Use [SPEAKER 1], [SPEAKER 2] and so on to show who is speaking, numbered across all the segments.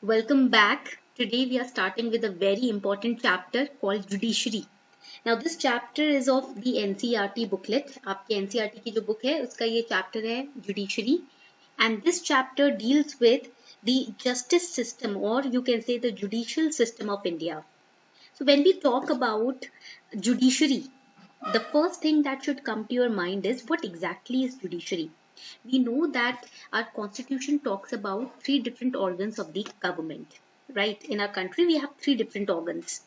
[SPEAKER 1] Welcome back. Today we are starting with a very important chapter called Judiciary. Now this chapter is of the NCERT booklet. आपके NCERT की जो book है उसका ये chapter है Judiciary, and this chapter deals with the justice system, or you can say the judicial system of India. So when we talk about judiciary, the first thing that should come to your mind is what exactly is judiciary. We know that our constitution talks about three different organs of the government, right? In our country we have three different organs.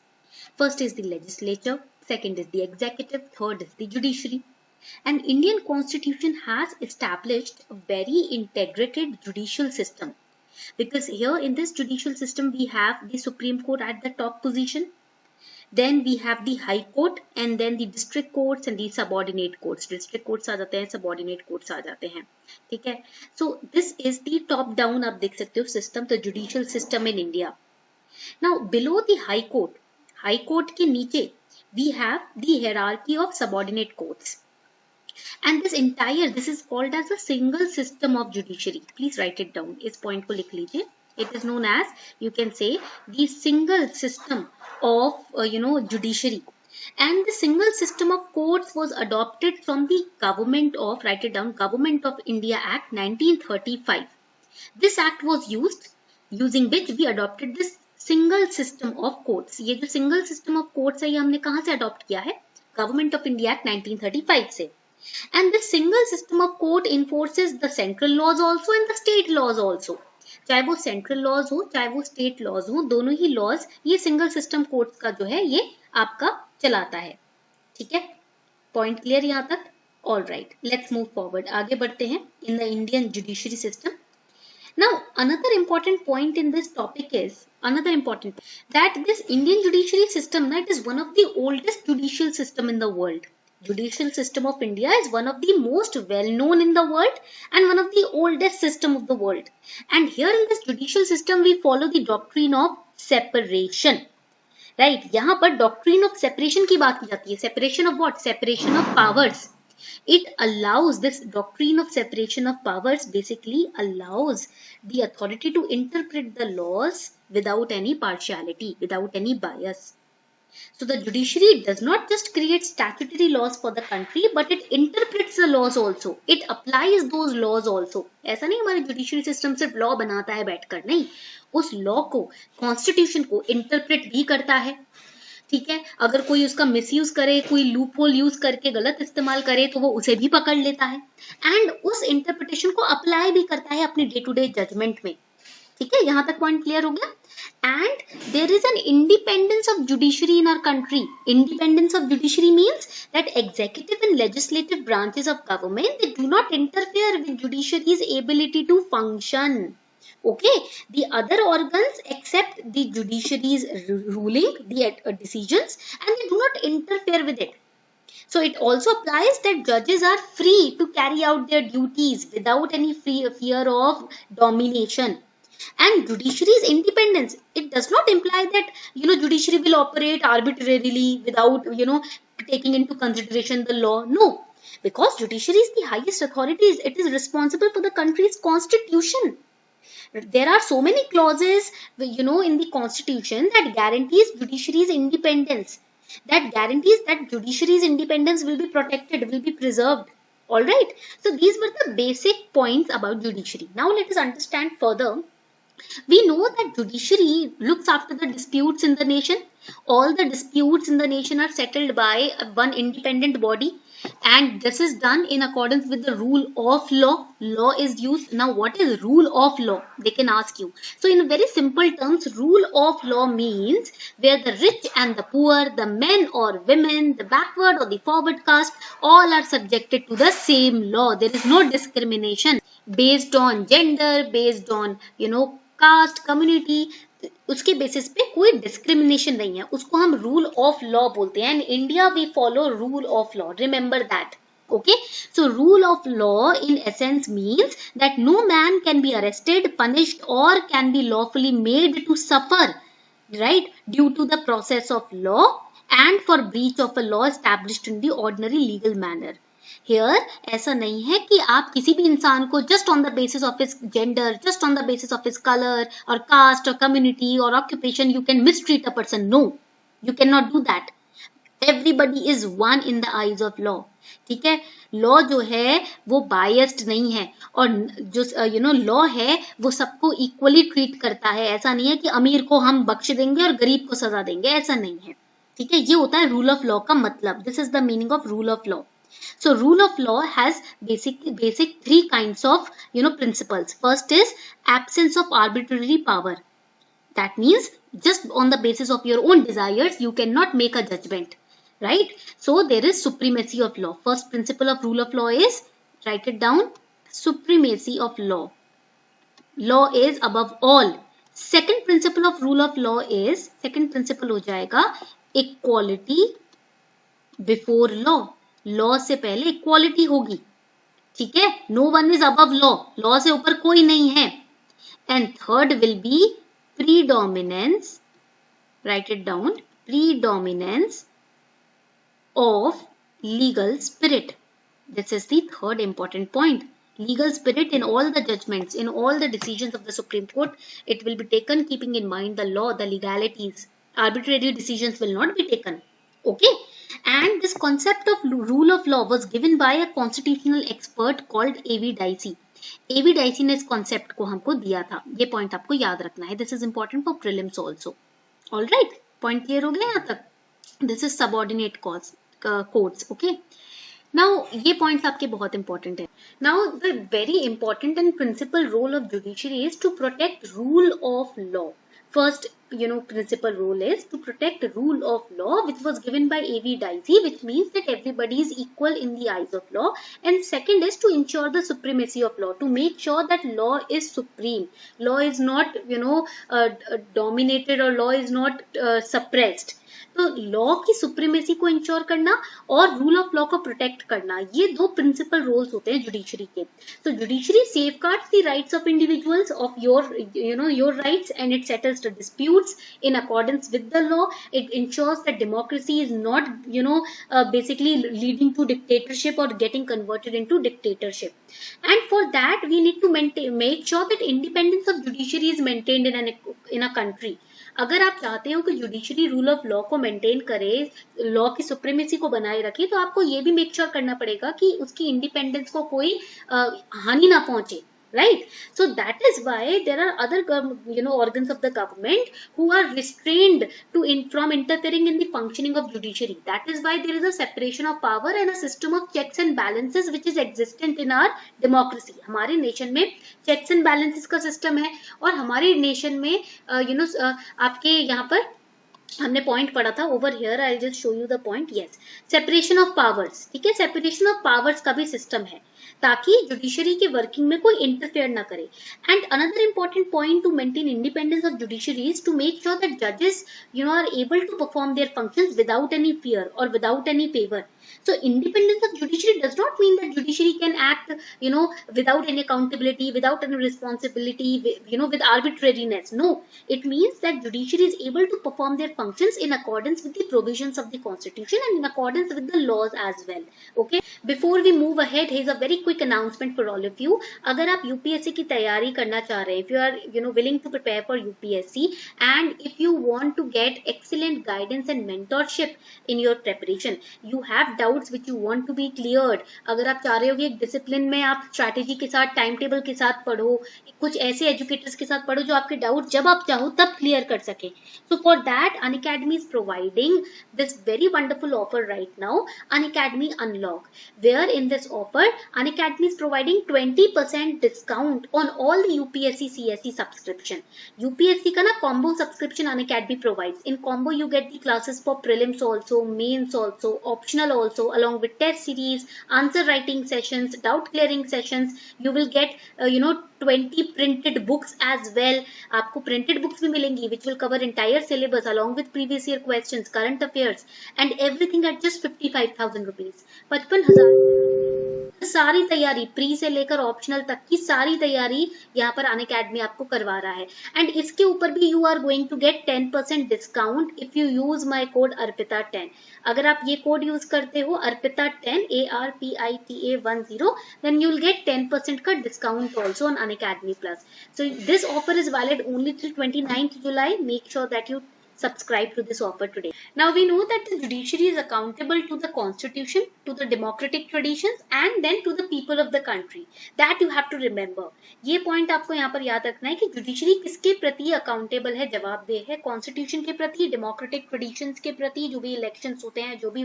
[SPEAKER 1] First is the legislature, second is the executive, third is the judiciary. And Indian constitution has established a very integrated judicial system, because here in this judicial system we have the Supreme Court at the top position, then we have the high court, and then the district courts and the subordinate courts. District courts आ जाते हैं, subordinate courts आ जाते हैं, ठीक है. So this is the top down, आप देख सकते हो system, the judicial system in India. Now below the high court के नीचे we have the hierarchy of subordinate courts, and this is called as a single system of judiciary. Please write it down, इस point को लिख लीजिए. It is known as, you can say, the single system of judiciary. And the single system of courts was adopted from the government of, write it down, Government of India Act 1935. This act was using which we adopted this single system of courts. ये जो single system of courts है ये हमने कहाँ से adopt किया है? Government of India Act 1935 से. And this single system of court enforces the central laws also and the state laws also. चाहे वो सेंट्रल लॉज हो चाहे वो स्टेट लॉज हो, दोनों ही लॉज ये सिंगल सिस्टम कोर्ट्स का जो है ये आपका चलाता है. ठीक है, पॉइंट क्लियर यहाँ तक? All right, let's move forward, आगे बढ़ते हैं in the Indian judiciary system. Now another important point in this topic is that this Indian judiciary system, that is one of the oldest judicial system in the world. Judicial system of India is one of the most well known in the world and one of the oldest system of the world. And here in this judicial system we follow the doctrine of separation. Right? यहाँ पर doctrine of separation की बात की जाती है. Separation of what? Separation of powers. It allows, this doctrine of separation of powers basically allows the authority to interpret the laws without any partiality, without any bias. So the judiciary does not just create statutory laws for the country, but it interprets the laws also. It applies those laws also. ऐसा नहीं हमारे judiciary system सिर्फ law बनाता है बैठकर, नहीं, उस law को, constitution को interpret भी करता है. ठीक है, अगर कोई उसका मिसयूज करे, कोई लूप होल यूज करके गलत इस्तेमाल करे तो वो उसे भी पकड़ लेता है, एंड उस इंटरप्रिटेशन को अप्लाई भी करता है अपने डे टू डे जजमेंट में. ठीक है, यहां तक पॉइंट क्लियर हो गया. And there is an independence of judiciary in our country. Independence of judiciary means that executive and legislative branches of government, they do not interfere with judiciary's ability to function. Okay, the other organs accept the judiciary's ruling, the decisions, and they do not interfere with it. So it also applies that judges are free to carry out their duties without any fear of domination. And judiciary's independence, it does not imply that judiciary will operate arbitrarily without taking into consideration the law. No, because judiciary is the highest authority. It is responsible for the country's constitution. There are so many clauses in the constitution that guarantees judiciary's independence, that guarantees that judiciary's independence will be protected, will be preserved. All right, so these were the basic points about judiciary. Now let us understand further. We know that judiciary looks after the disputes in the nation. All the disputes in the nation are settled by one independent body, and this is done in accordance with the rule of law. Law is used. Now what is rule of law? They can ask you. So in very simple terms, rule of law means where the rich and the poor, the men or women, the backward or the forward caste, all are subjected to the same law. There is no discrimination based on gender, based on caste, community, उसके basis पे कोई discrimination नहीं है. उसको हम rule of law बोलते हैं. In India we follow rule of law. Remember that. Okay, so rule of law in essence means that no man can be arrested, punished, or can be lawfully made to suffer, right, due to the process of law and for breach of a law established in the ordinary legal manner. Here ऐसा नहीं है कि आप किसी भी इंसान को just on the basis of his gender, just on the basis of his colour और कास्ट और कम्युनिटी और occupation you can mistreat a person. No, you can not do that. Everybody is one in the eyes of law. ठीक है, law जो है वो biased नहीं है, और जो लॉ है वो सबको इक्वली ट्रीट करता है. ऐसा नहीं है कि अमीर को हम बख्श देंगे और गरीब को सजा देंगे, ऐसा नहीं है. ठीक है, ये होता है रूल ऑफ लॉ का मतलब. This is the meaning of rule of law. So rule of law has basic three kinds of principles. First is absence of arbitrary power. That means just on the basis of your own desires you cannot make a judgment, right? So there is supremacy of law. First principle of rule of law is, write it down, supremacy of law. Law is above all. Second principle of rule of law is, second principle हो जाएगा equality before law. Law से पहले equality होगी. ठीक है, no one is above law, law से ऊपर कोई नहीं है. And third will be predominance, write it down, predominance of legal spirit. This is the third important point. Legal spirit in all the judgments, in all the decisions of the Supreme Court, it will be taken keeping in mind the law, the legalities. Arbitrary decisions will not be taken. Okay? And this concept of rule of law was given by a constitutional expert called A.V. Dicey. A.V. Dicey ने इस concept को हमको दिया था. ये point आपको याद रखना है. This is important for prelims also. All right? Point clear हो गया यहाँ तक? This is subordinate courts. Okay? Now ये points आपके बहुत important है. Now the very important and principal role of judiciary is to protect rule of law. First, principal role is to protect rule of law, which was given by A.V. Dicey, which means that everybody is equal in the eyes of law. And second is to ensure the supremacy of law, to make sure that law is supreme. Law is not, dominated, or law is not suppressed. तो law की supremacy को ensure करना और rule of law को protect करना, ये दो principal roles होते हैं जुडिशरी के. तो judiciary safeguards the rights of individuals, of your rights, and it settles the disputes in accordance with the law. It ensures that democracy is not basically leading to dictatorship or getting converted into dictatorship. And for that we need to make sure that independence of judiciary is maintained in a country. अगर आप चाहते हो कि judiciary rule of law को maintain करे, law की supremacy को बनाए रखे, तो आपको ये भी मेक श्योर करना पड़ेगा कि उसकी इंडिपेंडेंस को कोई हानि ना पहुंचे. Right? So that is why there are other organs of the government who are restrained from interfering in the functioning of judiciary. That is why there is a separation of power and a system of checks and balances which is existent in our democracy. हमारे nation में checks and balances का system है, और हमारे nation में आपके यहाँ पर हमने पॉइंट पढ़ा था over here. I just show you the point. Yes, separation of powers. ठीक है, सेपरेशन ऑफ पावर्स का भी सिस्टम है ताकि जुडिशरी के वर्किंग में कोई इंटरफेयर ना करे. And another important point to maintain independence of judiciary is to make sure that जजेस are able to perform their functions without any fear or without any favour. So independence of judiciary does not mean that judiciary can act, without any accountability, without any responsibility, with arbitrariness. No, it means that judiciary is able to perform their functions in accordance with the provisions of the constitution and in accordance with the laws as well. Okay. Before we move ahead, here's a very quick announcement for all of you. अगर आप UPSC की तैयारी करना चाह रहे हैं, if you are, willing to prepare for UPSC, and if you want to get excellent guidance and mentorship in your preparation, you have doubts which you want to be cleared. अगर आप चाह रहे हो कि एक डिसिप्लिन में आप strategy के साथ, टाइम टेबल के साथ पढ़ो, कुछ ऐसे एजुकेटर्स के साथ पढ़ो जो आपके डाउट जब आप चाहो तब क्लियर कर सके. So for that, Unacademy is providing this very wonderful offer right now, Unacademy Unlock, where in this offer Unacademy is providing 20% discount on all the UPSC CSE subscription. UPSC का ना combo subscription Unacademy provides. In combo you get the classes for prelims also, mains also, optional also, along with test series, answer writing sessions, doubt clearing sessions. You will get 20 printed books as well. आपको printed books भी मिलेंगी which will cover entire syllabus along with previous year questions, current affairs, and everything at just 55,000 rupees. 55,000 सारी तैयारी pre से लेकर optional तक की सारी तैयारी यहाँ पर अनअकैडमी आपको करवा रहा है। एंड इसके ऊपर भी you are going to get 10% discount if you use my code अर्पिता10। अगर आप ये कोड यूज करते हो अर्पिता10 ARPITA10, then you'll get 10% का discount also on Unacademy Plus. So this offer is valid only till 29th July. Make sure that you subscribe to this offer today. Now we know that the judiciary is accountable to the constitution, to the democratic traditions and then to the people of the country. That you have to remember. ये point आपको यहाँ पर याद रखना है कि judiciary किसके प्रति अकाउंटेबल है, जवाबदेह है, कॉन्स्टिट्यूशन के प्रति, डेमोक्रेटिक ट्रेडिशंस के प्रति, जो भी इलेक्शंस होते हैं, जो भी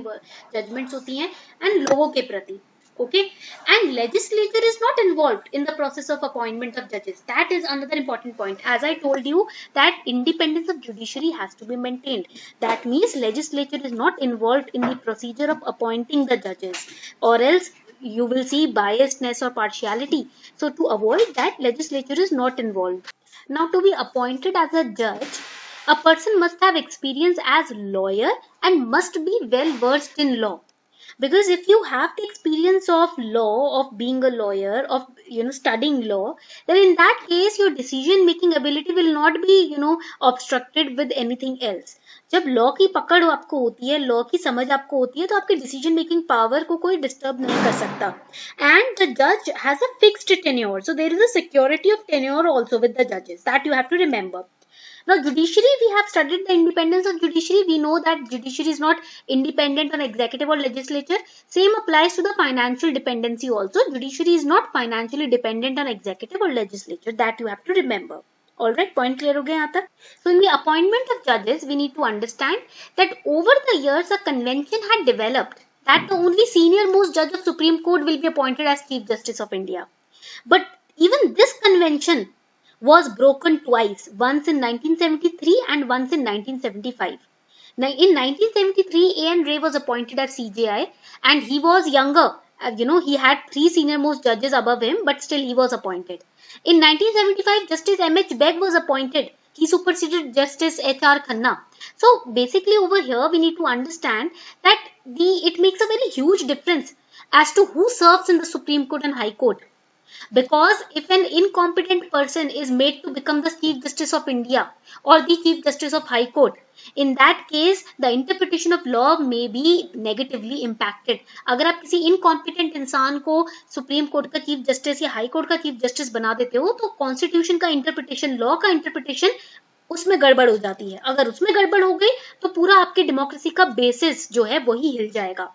[SPEAKER 1] जजमेंट्स होती हैं, एंड लोगों के प्रति. Okay, and legislature is not involved in the process of appointment of judges. That is another important point. As I told you that independence of judiciary has to be maintained. That means legislature is not involved in the procedure of appointing the judges, or else you will see biasness or partiality. So to avoid that, legislature is not involved. Now to be appointed as a judge, a person must have experience as lawyer and must be well versed in law. Because if you have the experience of law, of being a lawyer, of studying law, then in that case your decision making ability will not be obstructed with anything else. जब law की पकड़ आपको होती है, law की समझ आपको होती है, तो आपके डिसीजन मेकिंग पावर को कोई डिस्टर्ब नहीं कर सकता. एंड द जज has a fixed tenure, so there is a security of tenure also with the जजेस. That you have to remember. Now judiciary, we have studied the independence of judiciary. We know that judiciary is not independent on executive or legislature. Same applies to the financial dependency also. Judiciary is not financially dependent on executive or legislature. That you have to remember. Alright, point clear हो गया यहाँ तक? So in the appointment of judges, we need to understand that over the years a convention had developed that the only senior most judge of Supreme Court will be appointed as Chief Justice of India. But even this convention was broken twice, once in 1973 and once in 1975. Now, in 1973, A.N. Ray was appointed as CJI and he was younger. He had 3 senior most judges above him, but still he was appointed. In 1975, Justice M.H. Begg was appointed. He superseded Justice H.R. Khanna. So, basically over here, we need to understand that it makes a very huge difference as to who serves in the Supreme Court and High Court. Because if an incompetent person is made to become the Chief Justice of India or the Chief Justice of High Court, in that case the interpretation of law may be negatively impacted. अगर आप किसी incompetent इंसान को Supreme Court का Chief Justice या High Court का Chief Justice बना देते हो, तो Constitution का interpretation, law का interpretation उसमें गड़बड़ हो जाती है. अगर उसमें गड़बड़ हो गई तो पूरा आपके डेमोक्रेसी का बेसिस जो है वही हिल जाएगा.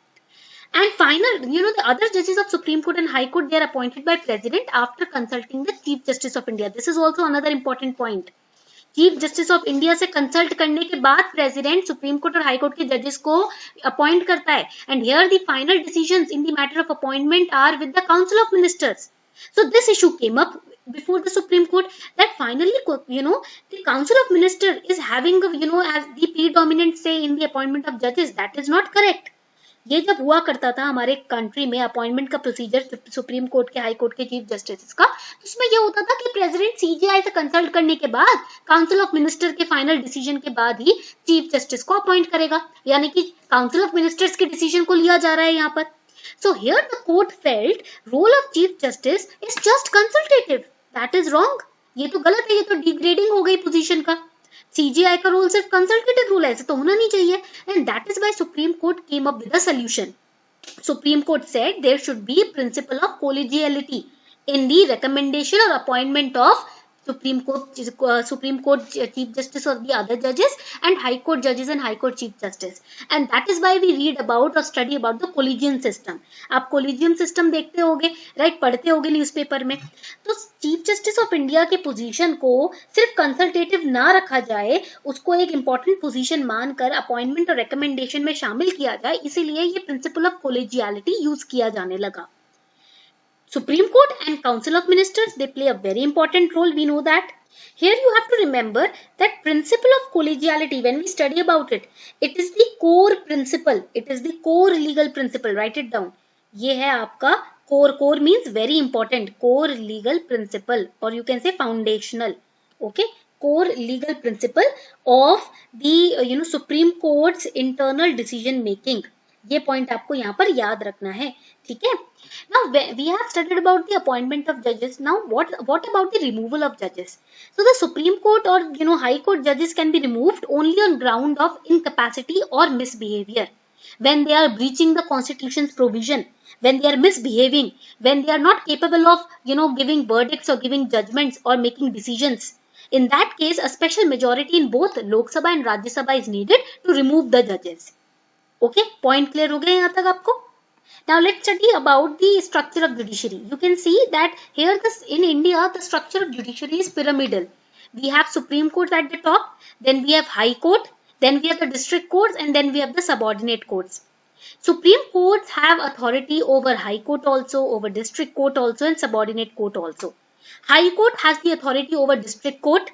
[SPEAKER 1] And final, the other judges of Supreme Court and High Court, they are appointed by President after consulting the Chief Justice of India. This is also another important point. Chief Justice of India से consult करने के बाद President Supreme Court और High Court के judges को appoint करता है. And here the final decisions in the matter of appointment are with the Council of Ministers. So this issue came up before the Supreme Court that finally, the Council of Ministers is having, as the predominant say in the appointment of judges. That is not correct. ये जब हुआ करता था हमारे country में appointment का procedure supreme court के high court के चीफ जस्टिस का, उसमें ये होता था कि प्रेसिडेंट सीजीआई से कंसल्ट करने के बाद काउंसिल ऑफ मिनिस्टर के फाइनल डिसीजन के बाद ही चीफ जस्टिस को अपॉइंट करेगा. यानी कि काउंसिल ऑफ मिनिस्टर्स के डिसीजन को लिया जा रहा है यहाँ पर. So here the court felt role of chief justice is just consultative. That is wrong. ये तो गलत है, ये तो डिग्रेडिंग हो गई पोजीशन का. सीजीआई का रोल सिर्फ कंसल्टेटिव रोल है, ऐसे तो होना नहीं चाहिए. And that is why Supreme Court came up with a solution. Supreme Court said there should be principle of collegiality in the recommendation or appointment of Supreme Court Chief Justice or the other judges and High Court judges and High Court Chief Justice. And that is why we read about or study about the collegium system. आप collegium system देखते होगे, right? पढ़ते होगे newspaper में. तो Chief Justice of India के position को सिर्फ कंसल्टेटिव ना रखा जाए, उसको एक इम्पोर्टेंट पोजीशन मानकर अपॉइंटमेंट और रिकमेंडेशन में शामिल किया जाए, इसीलिए ये प्रिंसिपल ऑफ कोलेजियलिटी यूज किया जाने लगा. Supreme Court and Council of Ministers, they play a very important role. We know that. Here you have to remember that principle of collegiality, when we study about it, it is the core principle. It is the core legal principle. Write it down. ये है आपका core. Core means very important. Core legal principle, or you can say foundational. Okay. Core legal principle of the Supreme Court's internal decision making. ये point आपको यहाँ पर याद रखना है. ठीक है. Now we have studied about the appointment of judges. Now what about the removal of judges? So the Supreme Court or High Court judges can be removed only on ground of incapacity or misbehavior, when they are breaching the Constitution's provision, when they are misbehaving, when they are not capable of giving verdicts or giving judgments or making decisions. In that case, a special majority in both Lok Sabha and Rajya Sabha is needed to remove the judges. Okay, point clear हो गया यहाँ तक आपको? Now let's study about the structure of judiciary. You can see that here in India the structure of judiciary is pyramidal. We have Supreme Court at the top, then we have High Court, then we have the district courts, and then we have the subordinate courts. Supreme Courts have authority over High Court also, over District Court also, and Subordinate Court also. High Court has the authority over District Court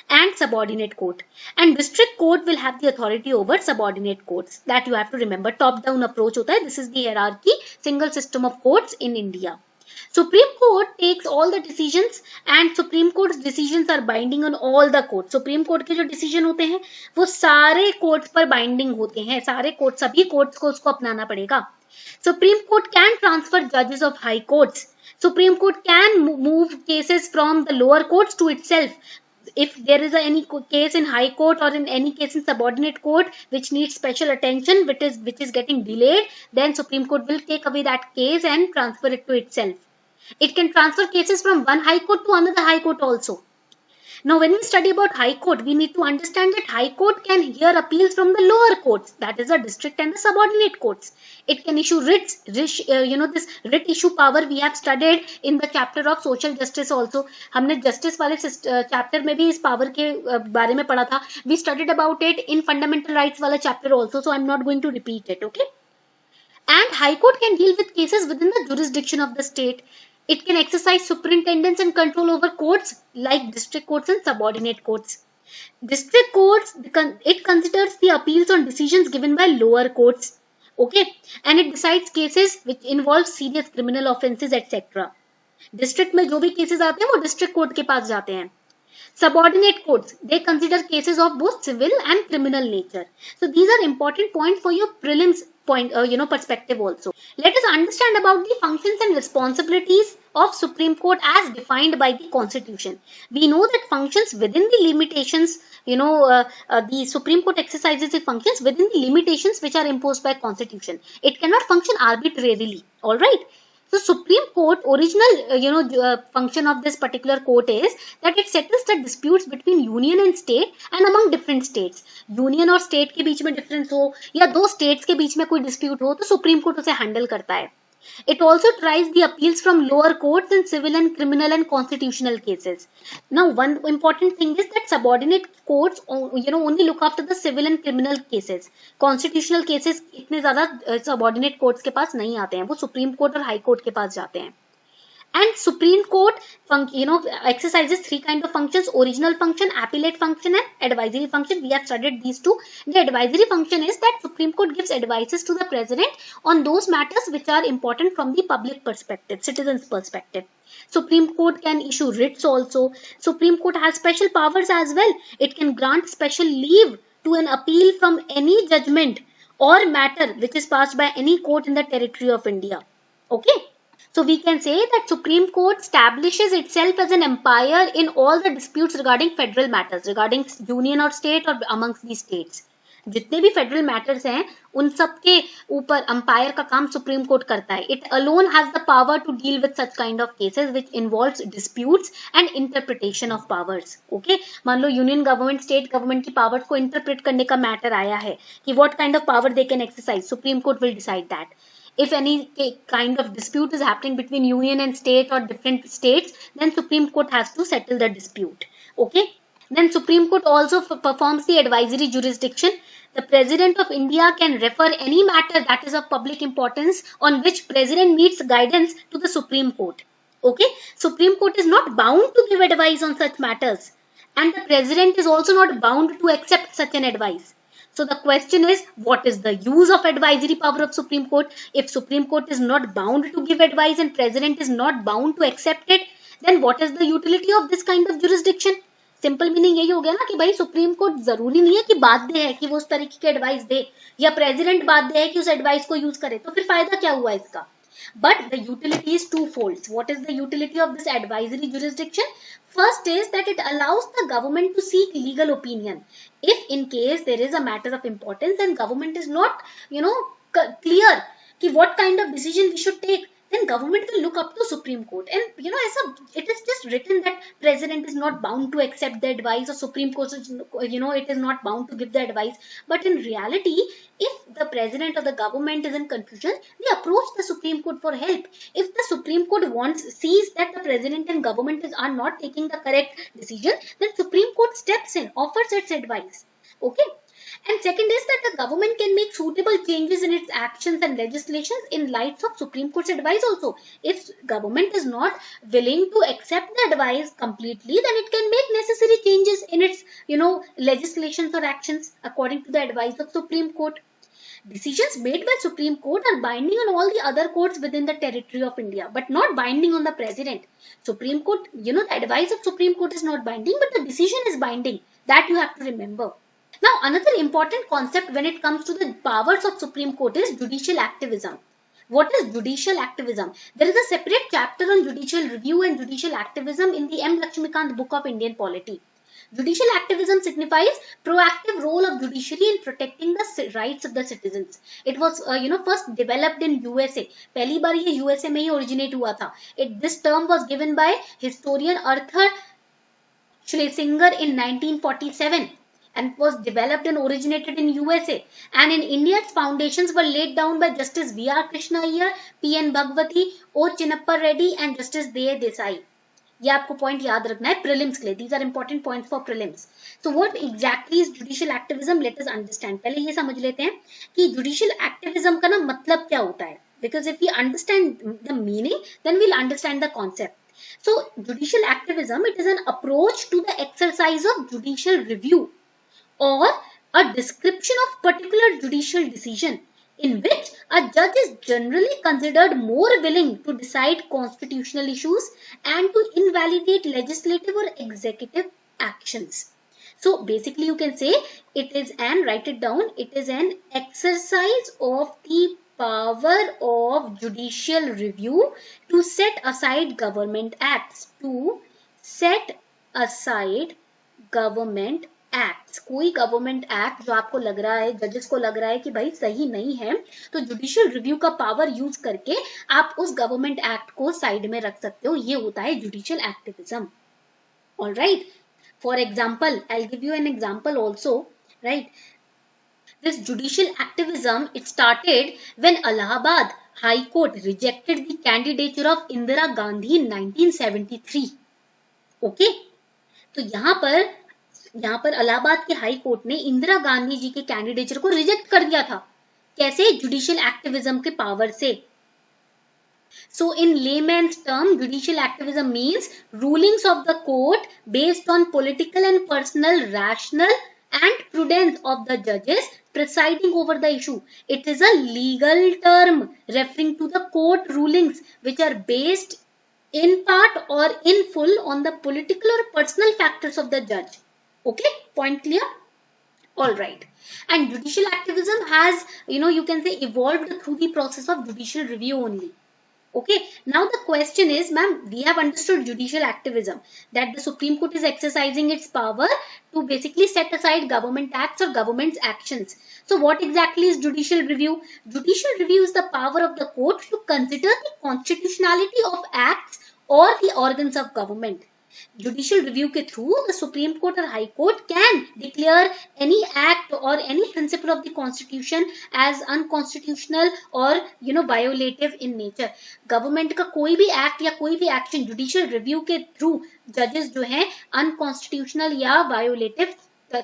[SPEAKER 1] and Subordinate Court, and District Court will have the authority over Subordinate Courts. That you have to remember. Top-down approach होता है. This is the hierarchy, single system of courts in India. Supreme Court takes all the decisions, and Supreme Court's decisions are binding on all the courts. Supreme Court के जो decision होते हैं वो सारे courts पर binding होते हैं. सारे courts, सभी courts को उसको अपनाना पड़ेगा. Supreme Court can transfer judges of high courts. Supreme Court can move cases from the lower courts to itself. If there is any case in High Court or in any case in Subordinate Court which needs special attention, which is getting delayed, then Supreme Court will take away that case and transfer it to itself. It can transfer cases from one High Court to another High Court also. Now, when we study about High Court, we need to understand that High Court can hear appeals from the lower courts, that is the district and the subordinate courts. It can issue writs. This writ issue power we have studied in the chapter of social justice also. हमने justice वाले chapter में भी इस power के बारे में पढ़ा था. We studied about it in fundamental rights वाला chapter also, so I'm not going to repeat it, okay? And High Court can deal with cases within the jurisdiction of the state. It can exercise superintendence and control over courts like district courts and subordinate courts. District courts, it considers the appeals on decisions given by lower courts. Okay, and it decides cases which involve serious criminal offences, etc. District में जो भी cases आते हैं वो district court के पास जाते हैं. Subordinate courts, they consider cases of both civil and criminal nature. So these are important points for your prelims perspective also. Let us understand about the functions and responsibilities of Supreme Court as defined by the Constitution. We know that functions within the limitations, the Supreme Court exercises its functions within the limitations which are imposed by Constitution. It cannot function arbitrarily. All right. So Supreme Court original function of this particular court is that it settles the disputes between union and state and among different states. Union और state के बीच में difference हो या दो states के बीच में कोई dispute हो तो Supreme Court उसे handle करता है. It also tries the appeals from lower courts in civil and criminal and constitutional cases. Now, one important thing is that subordinate courts, only look after the civil and criminal cases. Constitutional cases इतने ज़्यादा subordinate courts के पास नहीं आते हैं, वो Supreme Court और High Court के पास जाते हैं. And Supreme Court, exercises three kinds of functions: original function, appellate function, and advisory function. We have studied these two. The advisory function is that Supreme Court gives advices to the President on those matters which are important from the public perspective, citizens' perspective. Supreme Court can issue writs also. Supreme Court has special powers as well. It can grant special leave to an appeal from any judgment or matter which is passed by any court in the territory of India. Okay. So we can say that Supreme Court establishes itself as an umpire in all the disputes regarding federal matters, regarding union or state or amongst the states. जितने भी federal matters हैं उन सब के ऊपर umpire का काम supreme court करता है. It alone has the power to deal with such kind of cases which involves disputes and interpretation of powers. Okay, मान लो यूनियन गवर्नमेंट स्टेट गवर्नमेंट की पावर्स को इंटरप्रेट करने का मैटर आया है कि what kind of power they can exercise. Supreme court will decide that. If any kind of dispute is happening between union and state or different states, then Supreme Court has to settle the dispute. Okay. Then Supreme Court also performs the advisory jurisdiction. The President of India can refer any matter that is of public importance on which President needs guidance to the Supreme Court. Okay. Supreme Court is not bound to give advice on such matters, and the President is also not bound to accept such an advice. So the question is, what is the use of advisory power of Supreme Court? If Supreme Court is not bound to give advice and President is not bound to accept it, then what is the utility of this kind of jurisdiction? Simple meaning यही हो गया ना कि भाई supreme court जरूरी नहीं है कि बाध्य है कि वो उस तरीके की एडवाइस दे या प्रेसिडेंट बाध्य है कि उस एडवाइस को यूज करे, तो फिर फायदा क्या हुआ इसका? But the utility is twofold. What is the utility of this advisory jurisdiction? First is that it allows the government to seek legal opinion. If in case there is a matter of importance and government is not, clear ki what kind of decision we should take, then government will look up to Supreme Court. And it is just written that President is not bound to accept the advice, or Supreme Court is, it is not bound to give the advice. But in reality, if the President or the government is in confusion, they approach the Supreme Court for help. If the Supreme Court sees that the President and government are not taking the correct decision, then Supreme Court steps in, offers its advice. Okay. And second is that the government can make suitable changes in its actions and legislations in light of Supreme Court's advice also. If government is not willing to accept the advice completely, then it can make necessary changes in its, legislations or actions according to the advice of Supreme Court. Decisions made by Supreme Court are binding on all the other courts within the territory of India, but not binding on the President. Supreme Court, the advice of Supreme Court is not binding, but the decision is binding. That you have to remember. Now, another important concept when it comes to the powers of Supreme Court is judicial activism. What is judicial activism? There is a separate chapter on judicial review and judicial activism in the M. Lakshmikant book of Indian polity. Judicial activism signifies proactive role of judiciary in protecting the rights of the citizens. It was, first developed in USA. पहली बार ये USA में ही originate हुआ था. This term was given by historian Arthur Schlesinger in 1947. And was developed and originated in USA. And in India, its foundations were laid down by Justice V.R. Krishna Iyer, P.N. Bhagwati, O. Chinnappa Reddy, and Justice D.A. Desai. ये आपको point याद रखना है prelims के लिए. These are important points for prelims. So what exactly is judicial activism? Let us understand. पहले ये समझ लेते हैं कि judicial activism का ना मतलब क्या होता है. Because if we understand the meaning, then we'll understand the concept. So judicial activism, it is an approach to the exercise of judicial review or a description of particular judicial decision in which a judge is generally considered more willing to decide constitutional issues and to invalidate legislative or executive actions. So basically you can say it is write it down, it is an exercise of the power of judicial review to set aside government acts. To set aside government acts. कोई government act जो आपको लग रहा है, जजेस को लग रहा है कि भाई सही नहीं है, तो जुडिशियल रिव्यू का पावर यूज करके आप उस गवर्नमेंट एक्ट को साइड में रख सकते हो. ये होता है judicial activism. Alright, for example I give you an example also. Right, this judicial activism it started when Allahabad high court rejected the candidature of Indira Gandhi in 1973. Okay, तो यहाँ पर इलाहाबाद के हाई कोर्ट ने इंदिरा गांधी जी के कैंडिडेचर को रिजेक्ट कर दिया था. कैसे? जुडिशियल एक्टिविज्म के पावर से. So in layman's term, judicial activism means rulings of the court based on political and personal rationale and prudence of the judges presiding over the issue. It is a legal term referring to the court rulings which are based in part or in full on the political or personal factors of the judge. Okay, point clear? All right. And judicial activism has, you can say evolved through the process of judicial review only. Okay, now the question is, ma'am, we have understood judicial activism, that the Supreme Court is exercising its power to basically set aside government acts or government's actions. So what exactly is judicial review? Judicial review is the power of the court to consider the constitutionality of acts or the organs of government. Judicial review के through the Supreme Court or High Court can declare any act or any principle of the Constitution as unconstitutional or violative in nature. Government का कोई भी act या कोई भी action judicial review के through judges जो हैं unconstitutional या violative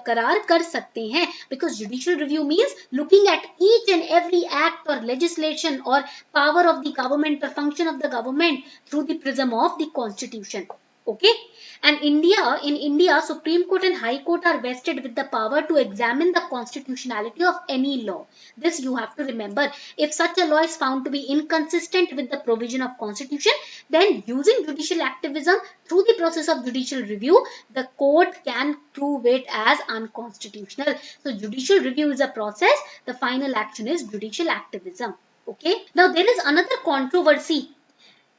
[SPEAKER 1] करार कर सकते हैं, because judicial review means looking at each and every act or legislation or power of the government or function of the government through the prism of the Constitution. Okay, and in India, Supreme Court and High Court are vested with the power to examine the constitutionality of any law. This you have to remember. If such a law is found to be inconsistent with the provision of Constitution, then using judicial activism through the process of judicial review, the court can prove it as unconstitutional. So judicial review is a process. The final action is judicial activism. Okay. Now there is another controversy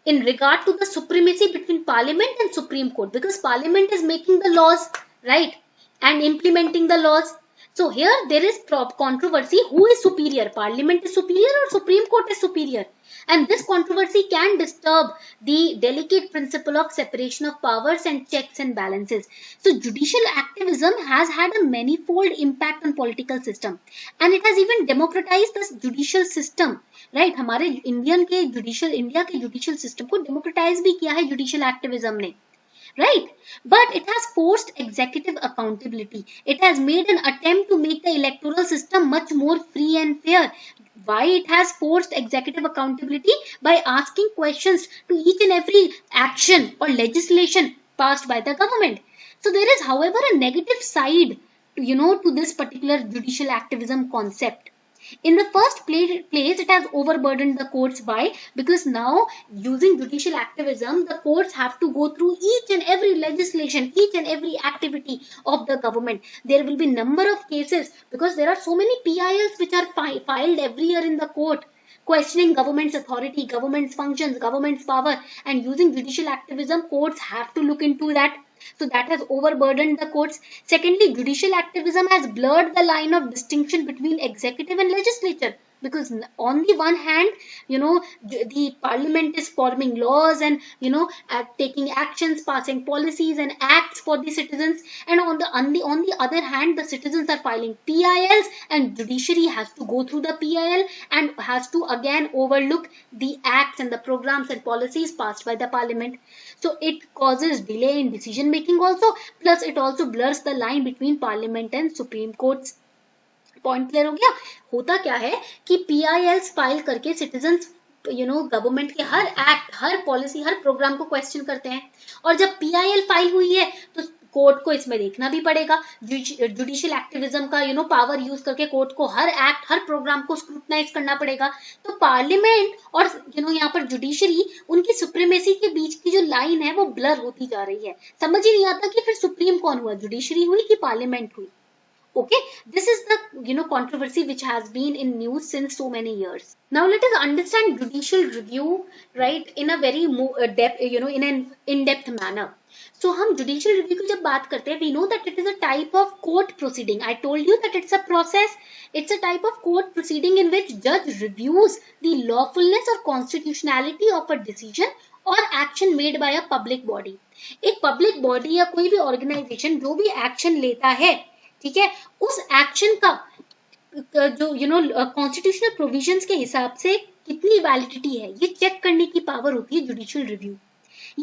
[SPEAKER 1] in regard to the supremacy between parliament and Supreme Court, because parliament is making the laws, right, and implementing the laws. So here there is controversy, who is superior, parliament is superior or Supreme Court is superior, and this controversy can disturb the delicate principle of separation of powers and checks and balances. So judicial activism has had a manifold impact on political system, and it has even democratized the judicial system, right हमारे India के judicial system को democratise भी किया है judicial activism ने, right? But it has forced executive accountability. It has made an attempt to make the electoral system much more free and fair. Why it has forced executive accountability? By asking questions to each and every action or legislation passed by the government. So there is, however, a negative side to this particular judicial activism concept. In the first place, it has overburdened the courts. Why? Because now, using judicial activism, the courts have to go through each and every legislation, each and every activity of the government. There will be number of cases because there are so many PILs which are filed every year in the court, questioning government's authority, government's functions, government's power, and using judicial activism, courts have to look into that. So that has overburdened the courts. Secondly, judicial activism has blurred the line of distinction between executive and legislature, because on the one hand, the parliament is forming laws and taking actions, passing policies and acts for the citizens, and on the other hand, the citizens are filing PILs, and judiciary has to go through the PIL and has to again overlook the acts and the programs and policies passed by the parliament. So it causes delay in decision making also, plus it also blurs the line between parliament and Supreme Courts. Point clear हो गया? होता क्या है कि PILs file करके citizens government के हर act, हर policy, हर programme को question करते हैं, और जब PIL फाइल हुई है तो कोर्ट को इसमें देखना भी पड़ेगा, जुडिशियल एक्टिविज्म का पावर यूज करके कोर्ट को हर एक्ट, हर प्रोग्राम को स्क्रूटनाइज करना पड़ेगा. तो पार्लियामेंट और यहाँ पर जुडिशरी, उनकी सुप्रीमेसी के बीच की जो लाइन है वो ब्लर होती जा रही है. समझ ही नहीं आता कि फिर सुप्रीम कौन हुआ, जुडिशरी हुई कि पार्लियामेंट हुई. Okay, this is the controversy which has been in news since so many years. Now let us understand judicial review, right, in a very depth, in an in-depth manner. So हम judicial review की जब बात करते हैं, we know that it is a type of court proceeding. I told you that it's a process. It's a type of court proceeding in which judge reviews the lawfulness or constitutionality of a decision or action made by a public body. एक public body या कोई भी organization जो भी action लेता है, ठीक है, उस एक्शन का जो कॉन्स्टिट्यूशनल प्रोविजंस के हिसाब से कितनी वैलिडिटी है, ये चेक करने की पावर होती है जुडिशियल रिव्यू.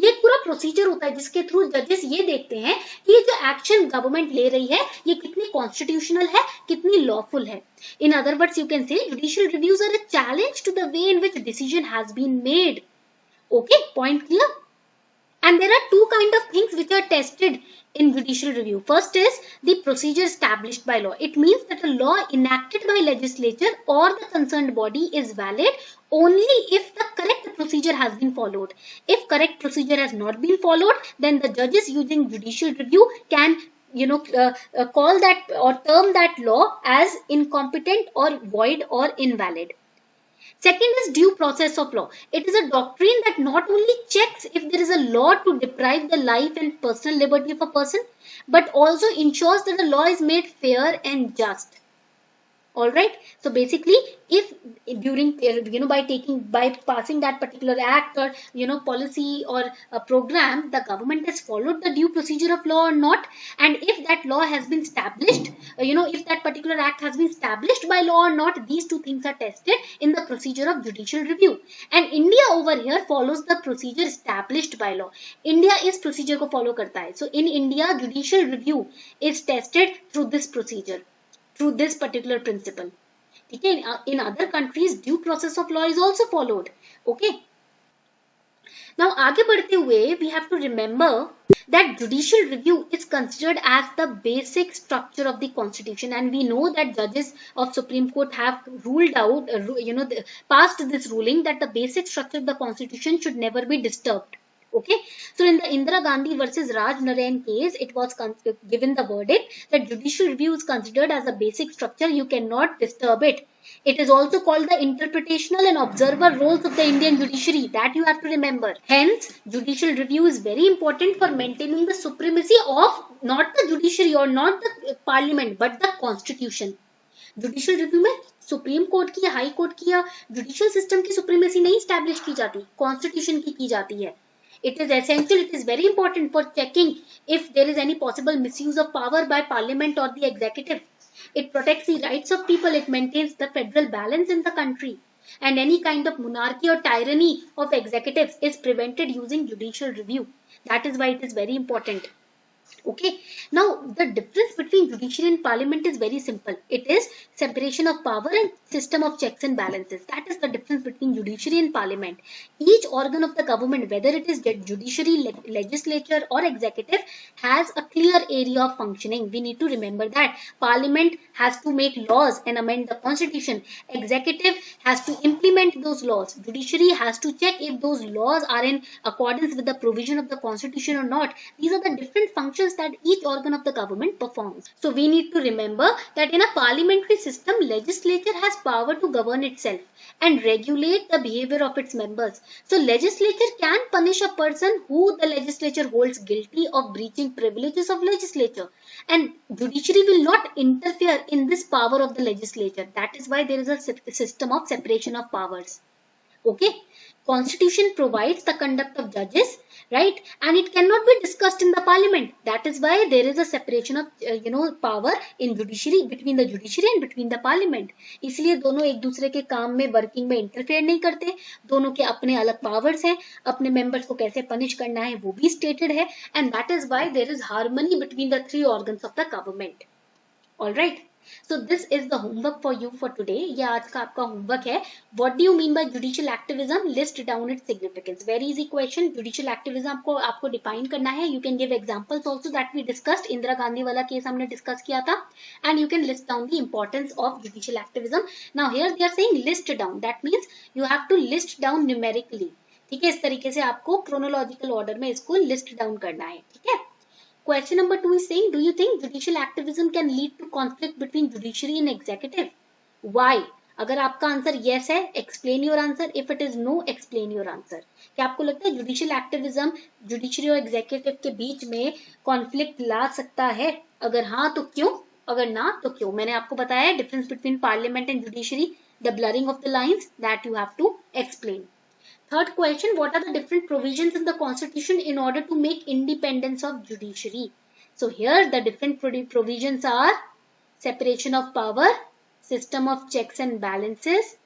[SPEAKER 1] ये पूरा प्रोसीजर होता है जिसके थ्रू जजेस ये देखते हैं कि ये जो एक्शन गवर्नमेंट ले रही है ये कितनी कॉन्स्टिट्यूशनल है, कितनी लॉफुल है. In other words you can say judicial reviews are a challenge to the way in which decision has been made. Okay, point clear? And there are two kinds of things which are tested in judicial review. First is the procedure established by law. It means that a law enacted by legislature or the concerned body is valid only if the correct procedure has been followed. If correct procedure has not been followed, then the judges using judicial review can call that or term that law as incompetent or void or invalid. Second is due process of law. It is a doctrine that not only checks if there is a law to deprive the life and personal liberty of a person, but also ensures that the law is made fair and just. All right. So basically, if during by passing that particular act or policy or a program, the government has followed the due procedure of law or not, and if that law has been established, if that particular act has been established by law or not, these two things are tested in the procedure of judicial review. And India over here follows the procedure established by law. India is procedure ko follow karta hai. So in India, judicial review is tested through this procedure, through this particular principle. Okay? In other countries, due process of law is also followed. Okay. Now, आगे बढ़ते हुए, we have to remember that judicial review is considered as the basic structure of the constitution, and we know that judges of Supreme Court have ruled out, passed this ruling that the basic structure of the constitution should never be disturbed. Okay, so in the Indira Gandhi versus Raj Narayan case, it was given the verdict that judicial review is considered as a basic structure. You cannot disturb it. It is also called the interpretational and observer roles of the Indian judiciary. That you have to remember. Hence, judicial review is very important for maintaining the supremacy of not the judiciary or not the parliament, but the constitution. Judicial review में supreme court की, high court की या judicial system की supremacy नहीं establish की जाती, constitution की जाती है. It is essential, it is very important for checking if there is any possible misuse of power by parliament or the executive. It protects the rights of people, it maintains the federal balance in the country, and any kind of monarchy or tyranny of executives is prevented using judicial review. That is why it is very important. Okay, now the difference between judiciary and parliament is very simple. It is separation of power and system of checks and balances. That is the difference between judiciary and parliament. Each organ of the government, whether it is judiciary, legislature or executive, has a clear area of functioning. We need to remember that. Parliament has to make laws and amend the constitution. Executive has to implement those laws. Judiciary has to check if those laws are in accordance with the provision of the constitution or not. These are the different functions that each organ of the government performs. So we need to remember that in a parliamentary system, legislature has power to govern itself and regulate the behavior of its members. So legislature can punish a person who the legislature holds guilty of breaching privileges of legislature, and judiciary will not interfere in this power of the legislature. That is why there is a system of separation of powers. Okay, constitution provides the conduct of judges, right, and it cannot be discussed in the parliament. That is why there is a separation of power in judiciary, between the judiciary and between the parliament. इसलिए दोनों एक दूसरे के काम में, working में interfere नहीं करते. दोनों के अपने अलग पावर्स हैं. अपने मेंबर्स को कैसे पनिश करना है वो भी स्टेटेड है, and that is why there is harmony between the three organs of the government. Alright, so this is the homework for you for today. ये आज का आपका homework है. What do you mean by judicial activism? List down its significance. Very easy question. Judicial activism को आपको define करना है. You can give examples also that we discussed. Indira Gandhi वाला केस हमने discuss किया था. And you can list down the importance of judicial activism. Now here they are saying list down. That means you have to list down numerically. ठीक है, इस तरीके से आपको chronological order में इसको list down करना है. ठीक है. Question number 2 is saying, do you think judicial activism can lead to conflict between judiciary and executive? Why? अगर आपका आंसर yes है, explain your answer. If it is no, explain your answer. क्या आपको लगता है judicial activism judiciary और executive के बीच में conflict ला सकता है? अगर हाँ तो क्यों? अगर ना तो क्यों? मैंने आपको बताया है difference between parliament and judiciary, the blurring of the lines, that you have to explain. Third question, what are the different provisions in the constitution in order to make independence of judiciary? So here the different provisions are separation of power, system of checks and balances,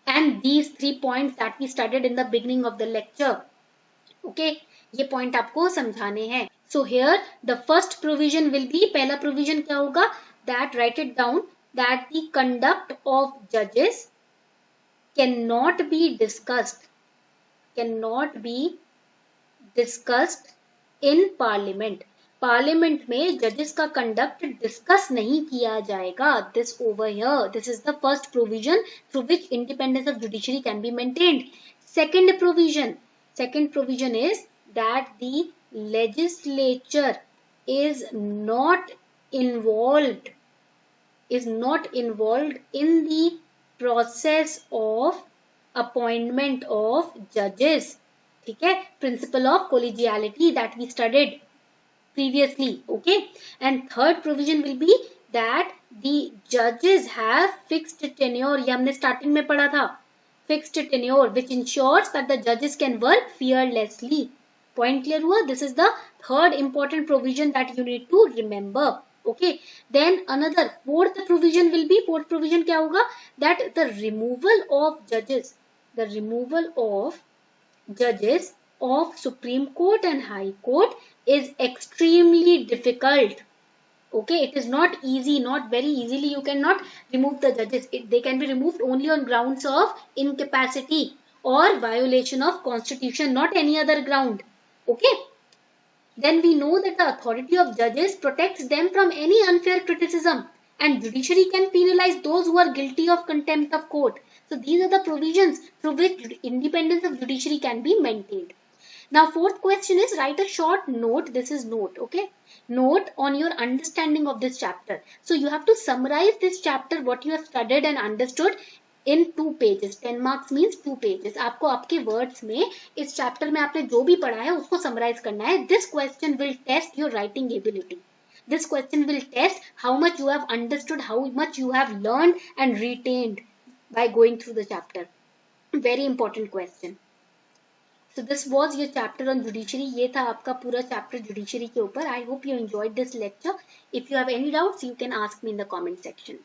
[SPEAKER 1] and these 3 points that we studied in the beginning of the lecture. Okay, ये point आपको समझाने हैं. So here the first provision will be, पहला provision क्या होगा? That write it down, that the conduct of judges cannot be discussed in parliament. Parliament में जजेस का कंडक्ट डिस्कस नहीं किया जाएगा. This over here, this is the first provision through which independence of judiciary can be maintained. Second provision is that the legislature is not involved in the process of appointment of judges. ठीक है, principle of collegiality that we studied previously. Okay, and third provision will be that the judges have fixed tenure. ये हमने starting में पढ़ा था. Fixed tenure which ensures that the judges can work fearlessly. Point clear हुआ? This is the third important provision that you need to remember. Okay, then another fourth provision will be, fourth provision क्या होगा? That the removal of judges of Supreme Court and High Court is extremely difficult. Okay, it is not easy, not very easily you cannot remove the judges. They can be removed only on grounds of incapacity or violation of constitution, not any other ground. Okay, then we know that the authority of judges protects them from any unfair criticism, and judiciary can penalize those who are guilty of contempt of court. So these are the provisions through which independence of judiciary can be maintained. Now, fourth question is write a short note. This is note, okay? Note on your understanding of this chapter. So you have to summarize this chapter, what you have studied and understood in 2 pages. 10 marks means 2 pages. आपको आपके words में इस chapter में आपने जो भी पढ़ा है उसको summarize करना है. This question will test your writing ability. This question will test how much you have understood, how much you have learned and retained by going through the chapter. Very important question. So this was your chapter on judiciary. ये था आपका पूरा chapter judiciary के ऊपर. I hope you enjoyed this lecture. If you have any doubts, you can ask me in the comment section.